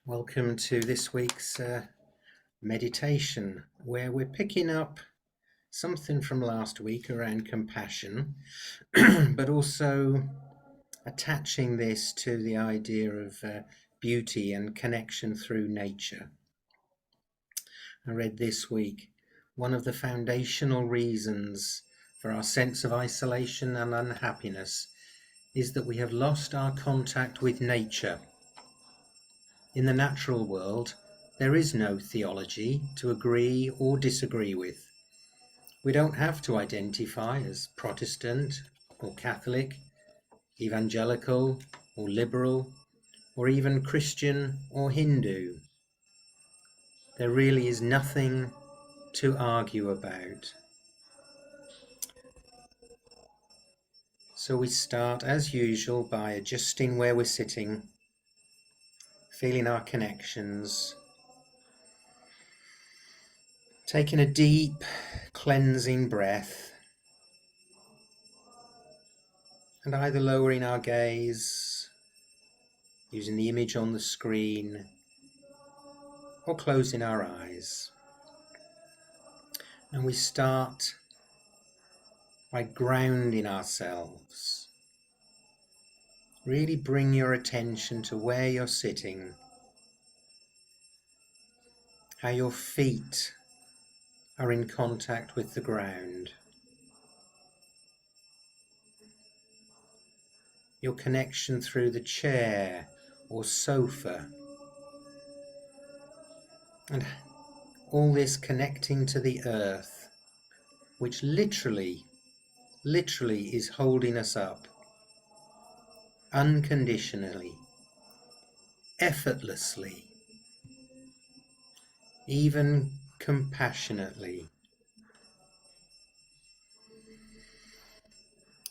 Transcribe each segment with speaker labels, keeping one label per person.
Speaker 1: Welcome to this week's meditation, where we're picking up something from last week around compassion, but also attaching this to the idea of beauty and connection through nature. I read this week, one of the foundational reasons for our sense of isolation and unhappiness is that we have lost our contact with nature. In the natural world, there is no theology to agree or disagree with. We don't have to identify as Protestant or Catholic, evangelical or liberal, or even Christian or Hindu. There really is nothing to argue about. So we start, as usual, by adjusting where we're sitting, feeling our connections, taking a deep, cleansing breath, and either lowering our gaze, using the image on the screen, or closing our eyes. And we start by grounding ourselves. Really bring your attention to where you're sitting, how your feet are in contact with the ground, your connection through the chair or sofa, and all this connecting to the earth, which literally is holding us up, unconditionally, effortlessly, even compassionately.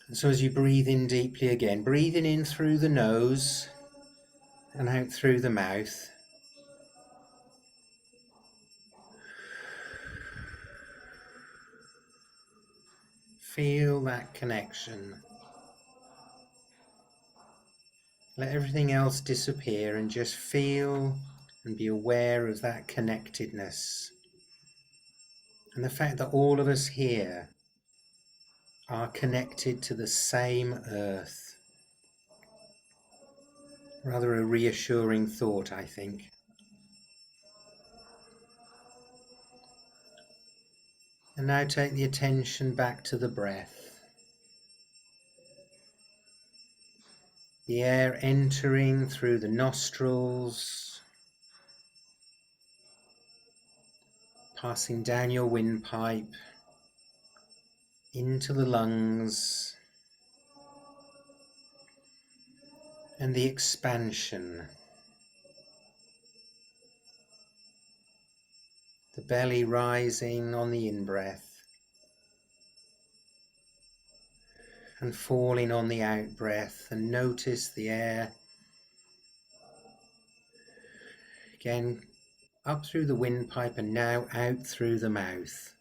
Speaker 1: And so as you breathe in deeply again, breathing in through the nose and out through the mouth, feel that connection. Let everything else disappear and just feel and be aware of that connectedness. And the fact that all of us here are connected to the same earth. Rather a reassuring thought, I think. And now take the attention back to the breath. The air entering through the nostrils, passing down your windpipe, into the lungs, and the expansion. The belly rising on the in-breath and falling on the out-breath, and notice the air again up through the windpipe and now out through the mouth.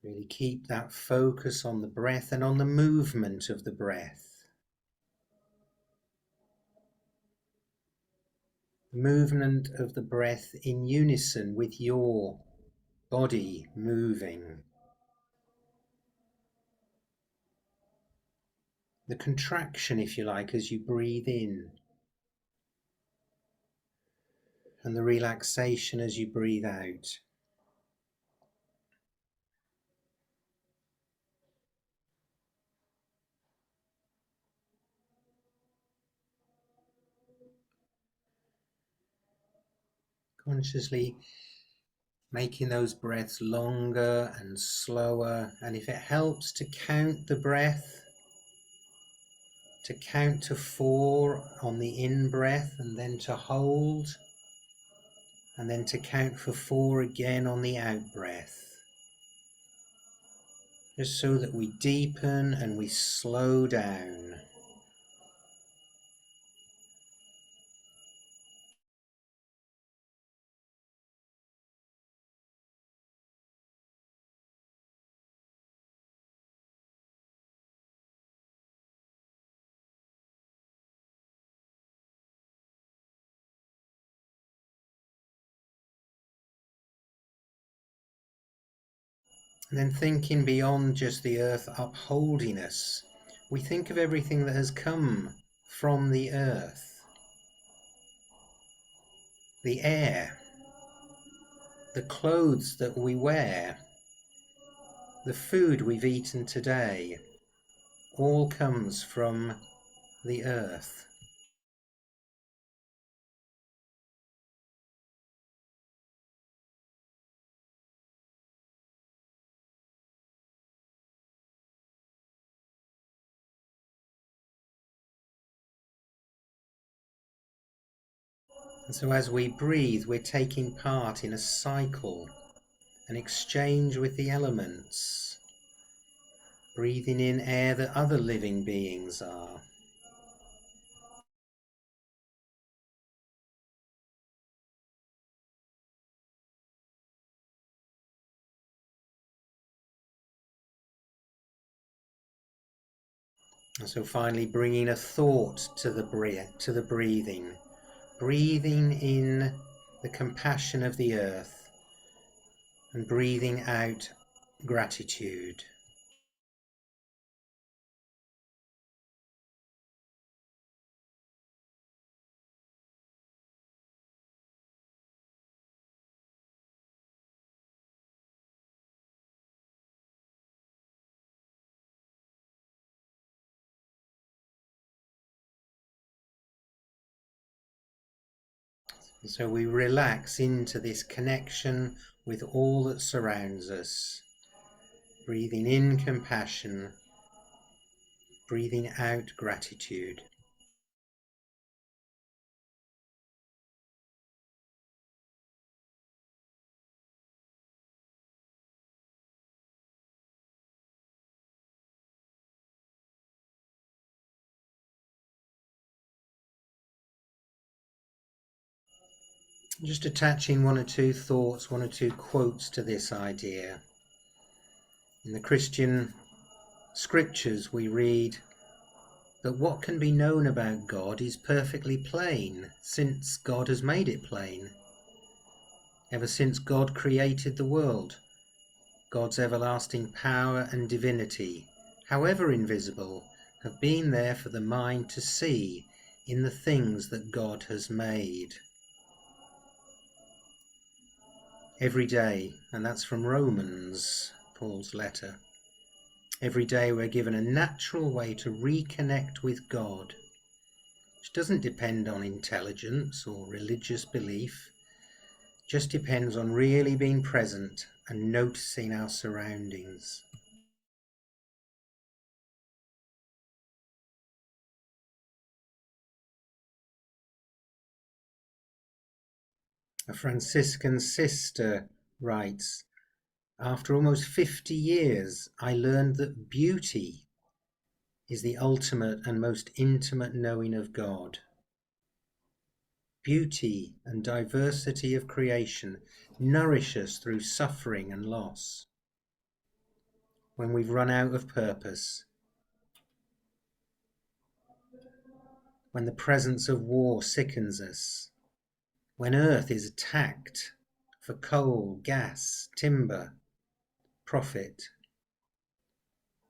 Speaker 1: Really keep that focus on the breath and on the movement of the breath. The movement of the breath in unison with your body moving. The contraction, if you like, as you breathe in, and the relaxation as you breathe out. Consciously making those breaths longer and slower, and if it helps to count the breath, to count to 4 on the in-breath and then to hold, and then to count for 4 again on the out-breath. Just so that we deepen and we slow down. And then thinking beyond just the earth upholding us, we think of everything that has come from the earth. The air, the clothes that we wear, the food we've eaten today, all comes from the earth. And so as we breathe, we're taking part in a cycle, an exchange with the elements, breathing in air that other living beings are. And so finally bringing a thought to the breathing, breathing in the compassion of the earth and breathing out gratitude. And so we relax into this connection with all that surrounds us, breathing in compassion, breathing out gratitude. Just attaching one or two thoughts, one or two quotes to this idea. In the Christian scriptures we read that what can be known about God is perfectly plain, since God has made it plain. Ever since God created the world, God's everlasting power and divinity, however invisible, have been there for the mind to see in the things that God has made. Every day, and that's from Romans, Paul's letter, every day we're given a natural way to reconnect with God, which doesn't depend on intelligence or religious belief, just depends on really being present and noticing our surroundings. A Franciscan sister writes, "After almost 50 years, I learned that beauty is the ultimate and most intimate knowing of God. Beauty and diversity of creation nourish us through suffering and loss. When we've run out of purpose, when the presence of war sickens us, when earth is attacked for coal, gas, timber, profit,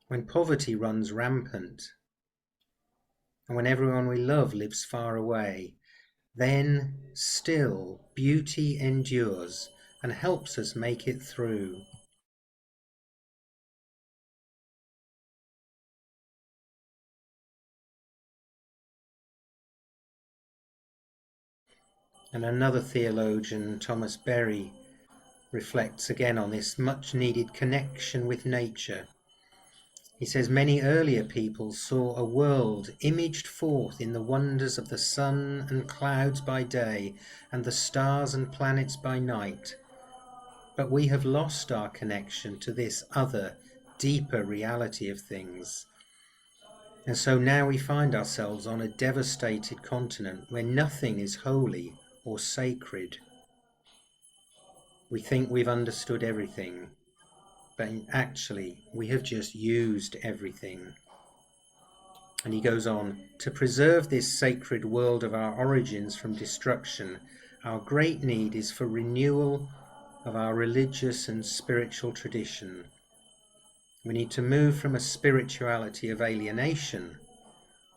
Speaker 1: when poverty runs rampant, and when everyone we love lives far away, then still beauty endures and helps us make it through." And another theologian, Thomas Berry, reflects again on this much needed connection with nature. He says many earlier people saw a world imaged forth in the wonders of the sun and clouds by day and the stars and planets by night. But we have lost our connection to this other, deeper reality of things. And so now we find ourselves on a devastated continent where nothing is holy or sacred. We think we've understood everything, but actually we have just used everything. And he goes on, "To preserve this sacred world of our origins from destruction, our great need is for renewal of our religious and spiritual tradition. We need to move from a spirituality of alienation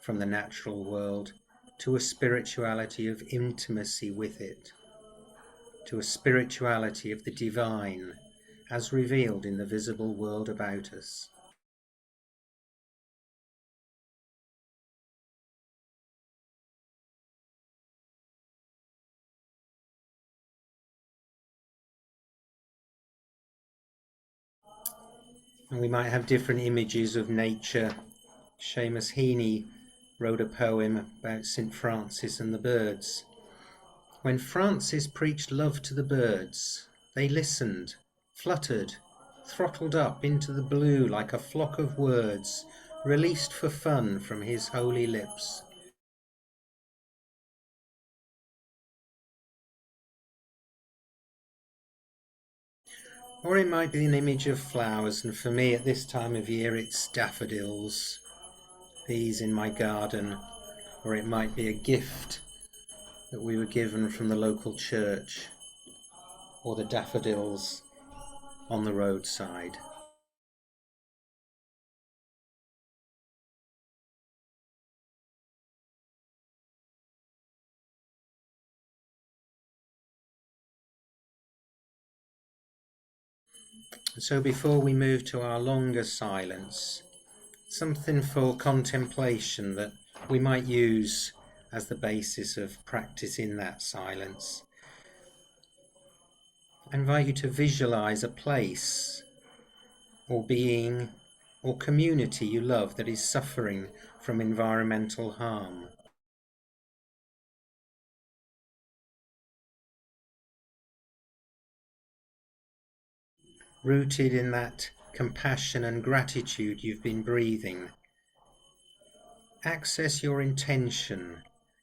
Speaker 1: from the natural world to a spirituality of intimacy with it, to a spirituality of the divine as revealed in the visible world about us. And we might have different images of nature. Seamus Heaney wrote a poem about St. Francis and the birds. When Francis preached love to the birds, they listened, fluttered, throttled up into the blue like a flock of words released for fun from his holy lips. Or it might be an image of flowers, and for me at this time of year it's daffodils, these in my garden, or it might be a gift that we were given from the local church, or the daffodils on the roadside. So before we move to our longer silence, something for contemplation that we might use as the basis of practice in that silence. I invite you to visualize a place or being or community you love that is suffering from environmental harm. Rooted in that compassion and gratitude you've been breathing, access your intention,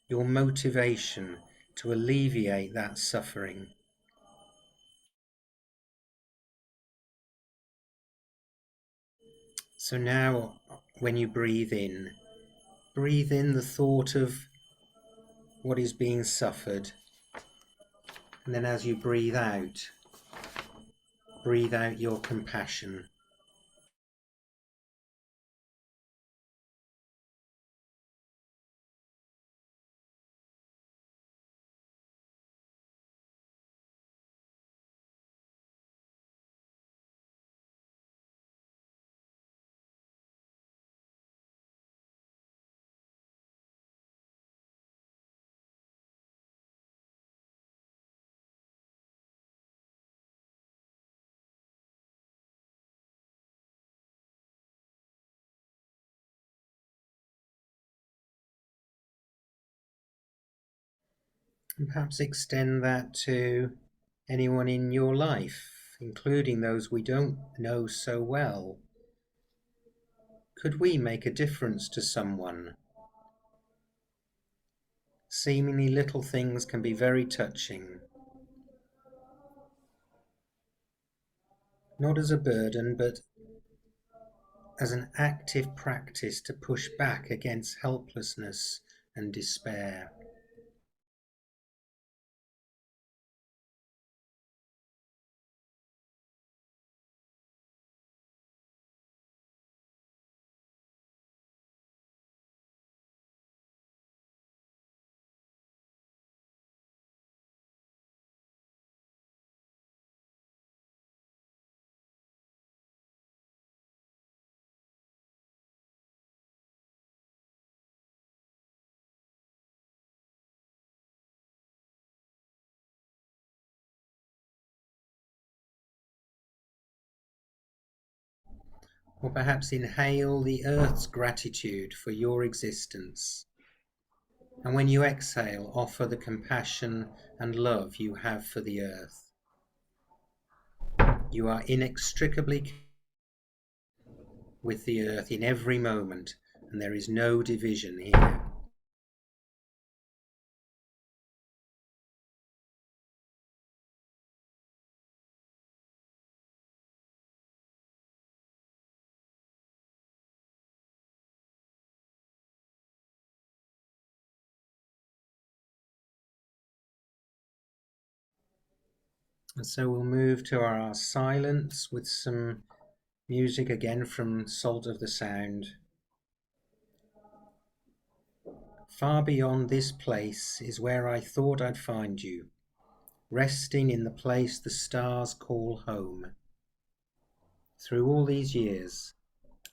Speaker 1: your motivation to alleviate that suffering. So now, when you breathe in the thought of what is being suffered, and then as you breathe out your compassion. And perhaps extend that to anyone in your life, including those we don't know so well. Could we make a difference to someone? Seemingly little things can be very touching. Not as a burden, but as an active practice to push back against helplessness and despair. Or perhaps inhale the earth's gratitude for your existence. And when you exhale, offer the compassion and love you have for the earth. You are inextricably with the earth in every moment, and there is no division here. And so we'll move to our silence with some Music again from Salt of the Sound. Far beyond this place is where I thought I'd find you, resting in the place the stars call home. Through all these years,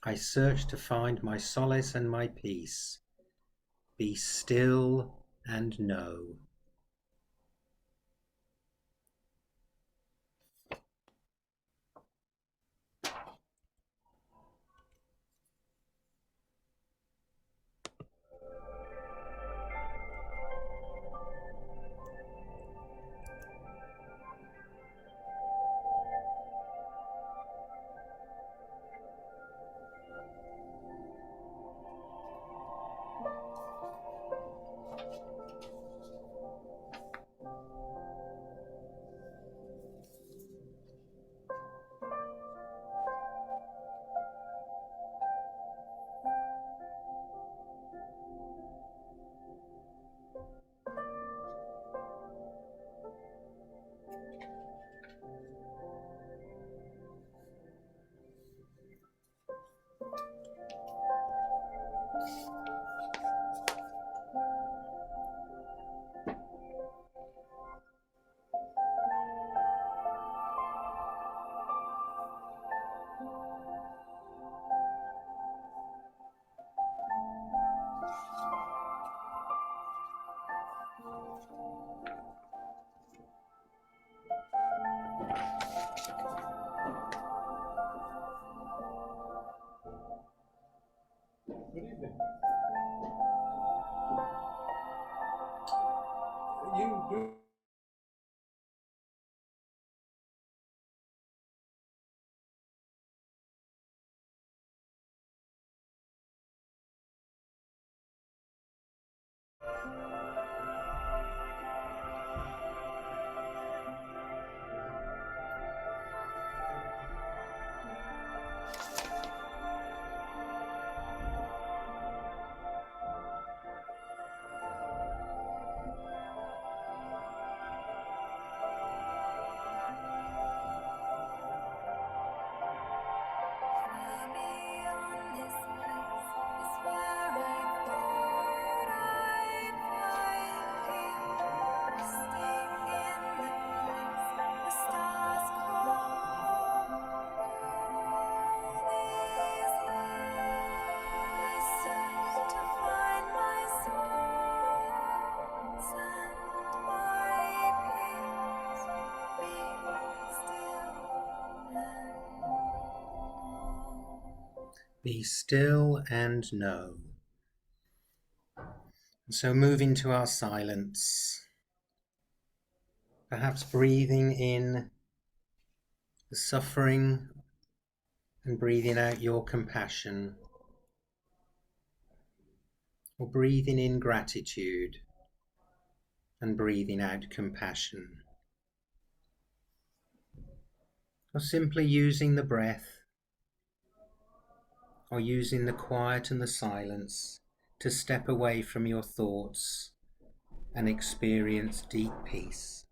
Speaker 1: I searched to find my solace and my peace. Be still and know.
Speaker 2: Good evening. You do.
Speaker 1: Be still and know. So move into our silence, perhaps breathing in the suffering and breathing out your compassion, or breathing in gratitude and breathing out compassion, or simply using the breath or using the quiet and the silence to step away from your thoughts and experience deep peace.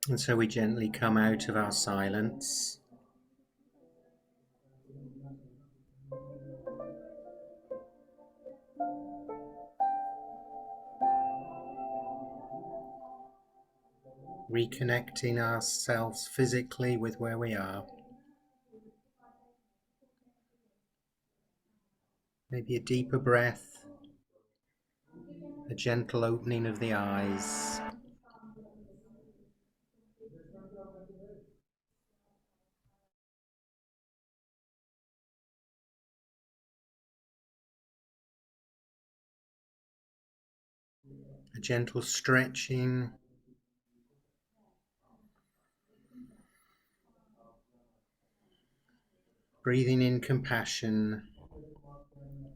Speaker 1: And so we gently come out of our silence, reconnecting ourselves physically with where we are. Maybe a deeper breath, a gentle opening of the eyes. A gentle stretching, breathing in compassion,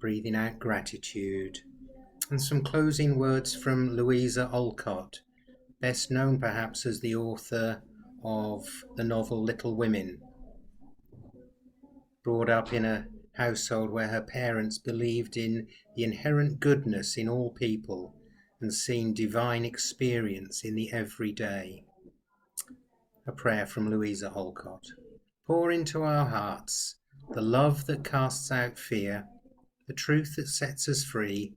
Speaker 1: breathing out gratitude, and some closing words from Louisa Alcott, best known perhaps as the author of the novel Little Women. Brought up in a household where her parents believed in the inherent goodness in all people and seen divine experience in the everyday. A prayer from Louisa Alcott. Pour into our hearts the love that casts out fear, the truth that sets us free,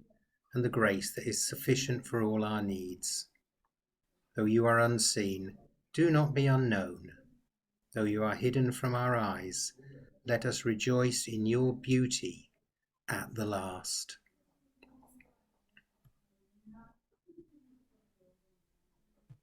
Speaker 1: and the grace that is sufficient for all our needs. Though you are unseen, do not be unknown. Though you are hidden from our eyes, let us rejoice in your beauty at the last.